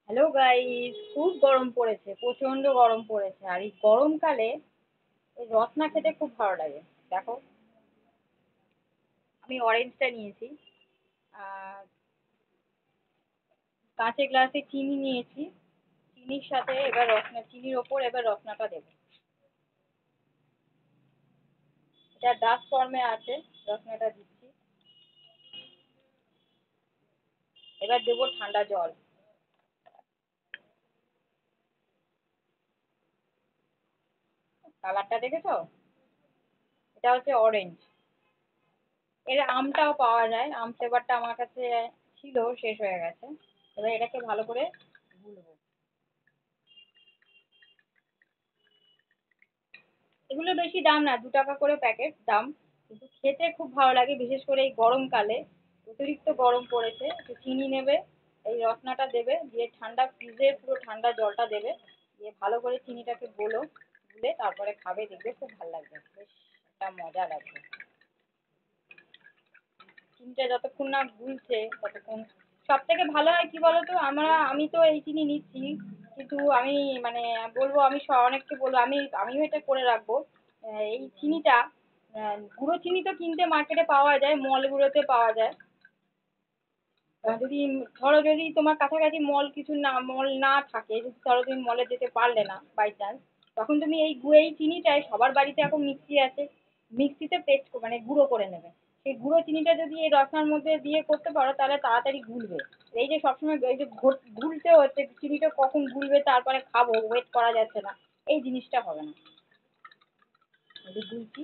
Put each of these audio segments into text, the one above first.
Hello guys, খুব গরম পড়েছে, প্রচন্ড গরম পড়েছে। আর এই গরমকালে এই রসনা খেতে খুব ভালো লাগে। দেখো, আমি অরেঞ্জটা নিয়েছি। আর কাঁচের গ্লাসে চিনি নিয়েছি। চিনির সাথে এবার চিনির ওপর এবার রসনাটা দেবো। এটা ডাস্ট ফর্মে আছে। রসনাটা দিচ্ছি। এবার দেবো ঠান্ডা জল। কালারটা দেখেছো? এটা হচ্ছে অরেঞ্জ। এর আমটাও পাওয়া যায়, আম ফ্লেভারটা আমার কাছে ছিল, শেষ হয়ে গেছে। এবার এটাকে ভালো করে গুলবো। এগুলো বেশি দাম না, 2 টাকা করে প্যাকেট দাম। কিন্তু খেতে খুব ভালো লাগে, বিশেষ করে এই গরমকালে। অতিরিক্ত গরম পড়েছে, একটু চিনি নেবে, এই রসনাটা দেবে, দিয়ে ঠান্ডা ফ্রিজে পুরো ঠান্ডা জলটা দেবে, দিয়ে ভালো করে চিনিটাকে গুলে তারপরে খাবে, দেখবে খুব ভালো লাগবে, বেশ একটা মজা লাগবে। চিনিটা যতক্ষণ না গুলছে ততক্ষণ। সব থেকে ভালো হয় কি বলতো, আমি তো এই চিনি নিচ্ছি, কিন্তু আমি মানে বলবো, আমি অনেককে বলবো, আমিও এটা করে রাখবো। এই চিনিটা, গুঁড়ো চিনি তো কিনতে মার্কেটে পাওয়া যায়, মলগুলোতে পাওয়া যায়। যদি ধরো, যদি তোমার কাছাকাছি মল না থাকে, যদি ধরো তুমি মলে যেতে পারলে না বাই চান্স, তখন তুমি এই চিনিটাই, সবার বাড়িতে এখন মিক্সি আছে, মিক্সিতে পেস্ট মানে গুঁড়ো করে নেবে। সেই গুঁড়ো চিনিটা যদি এই রসনার মধ্যে দিয়ে করতে পারো, তাহলে তাড়াতাড়ি গুলবে। এই যে সবসময় এই যে গুলতে হচ্ছে, চিনিটা কখন গুলবে তারপরে খাবো, ওয়েট করা যাচ্ছে না, এই জিনিসটা হবে না। এই যে গুলছি।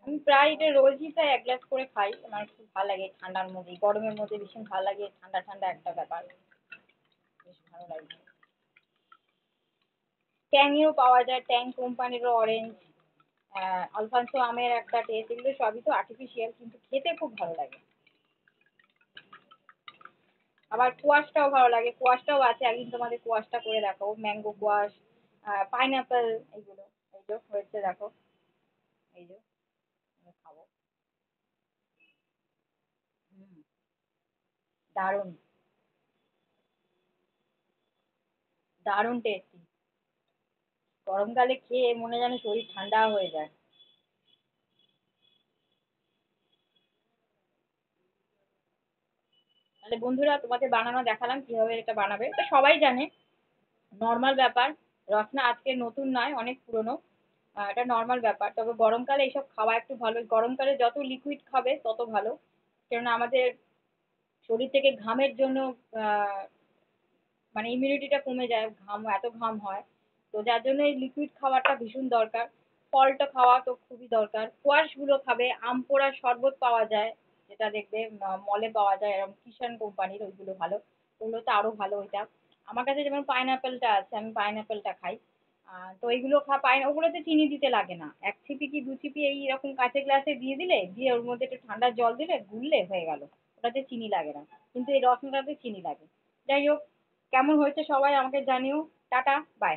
আমি প্রায় এটা রোজই প্রায় 1 গ্লাস করে খাই, আমার খুব ভালো লাগে। ঠান্ডার মধ্যে, গরমের মধ্যে ভীষণ ভালো লাগে, ঠান্ডা ঠান্ডা একটা ব্যাপার, বেশ ভালো লাগে। ট্যাংয়েও পাওয়া যায়, ট্যাং কোম্পানিরও অরেঞ্জ, আলফানসো আমের একটা টেস্ট, এগুলো সবই তো আর্টিফিশিয়াল, কিন্তু খেতে খুব ভালো লাগে। আবার কোয়াশটাও ভালো লাগে, কোয়াশটাও আছে, একদিন তোমাদের কোয়াশটা করে দেখাবো, ম্যাঙ্গো কোয়াশ, পাইনাপেল, এইগুলো। এই যে হয়েছে দেখো, এই যে খাবো। হুম, দারুণ, দারুণ টেস্টি। গরমকালে খেয়ে মনে যেন শরীর ঠান্ডা হয়ে যায়। তাহলে বন্ধুরা, তোমাকে বানানো দেখালাম কিভাবে এটা বানাবে, এটা সবাই জানে, নর্মাল ব্যাপার। রসনা আজকে নতুন নয়, অনেক পুরনো। এটা নর্মাল ব্যাপার, তবে গরমকালে এইসব খাওয়া একটু ভালো। গরমকালে যত লিকুইড খাবে তত ভালো, কেননা আমাদের শরীর থেকে ঘামের জন্য আহ, মানে ইমিউনিটিটা কমে যায়, এত ঘাম হয়। তো যার জন্য এই লিকুইড খাওয়াটা ভীষণ দরকার। ফলটা খাওয়া তো খুবই দরকার। কোয়াশ গুলো খাবে, আম পোড়ার শরবত পাওয়া যায়, যেটা দেখবে মলে পাওয়া যায়, এরকম কিষান কোম্পানির, ওইগুলো ভালো। ওগুলো তো আরো ভালো ওইটা। আমার কাছে যেমন পাইনাপেলটা আছে, আমি পাইনাপেলটা খাই। তো এইগুলো ওগুলোতে চিনি দিতে লাগে না, 1 ছিপি কি 2 ছিপি এইরকম কাঁচের গ্লাসে দিয়ে দিলে, দিয়ে ওর মধ্যে একটু ঠান্ডা জল দিলে, গুললে হয়ে গেল। ওটাতে চিনি লাগে না, কিন্তু এই রসনাটাতে চিনি লাগে। যাই হোক, কেমন হয়েছে সবাই আমাকে জানিও। Tata, by.